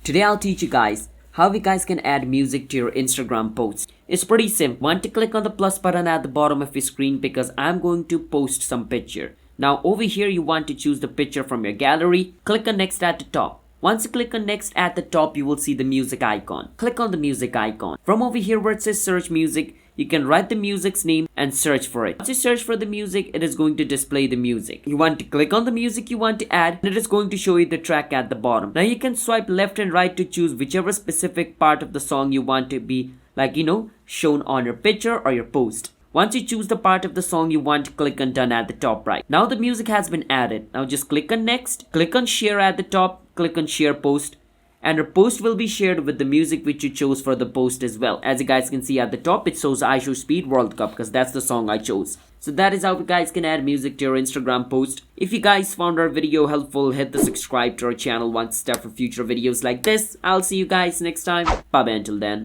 Today I'll teach you guys how you guys can add music to your Instagram posts. It's pretty simple. Want to click on the plus button at the bottom of your screen because I'm going to post some picture. Now over here you want to choose the picture from your gallery. Click on next at the top. Once you click on next at the top, you will see the music icon. Click on the music icon. From over here where it says search music, you can write the music's name and search for it. Once you search for the music, it is going to display the music. You want to click on the music you want to add and it is going to show you the track at the bottom. Now you can swipe left and right to choose whichever specific part of the song you want to be shown on your picture or your post. Once you choose the part of the song you want, click on done at the top right. Now the music has been added. Now just click on next, click on share at the top, click on share post, and your post will be shared with the music which you chose for the post as well. As you guys can see at the top, it shows I Show Speed World Cup because that's the song I chose. So that is how you guys can add music to your Instagram post. If you guys found our video helpful, hit the subscribe to our channel one step for future videos like this. I'll see you guys next time. Bye bye until then.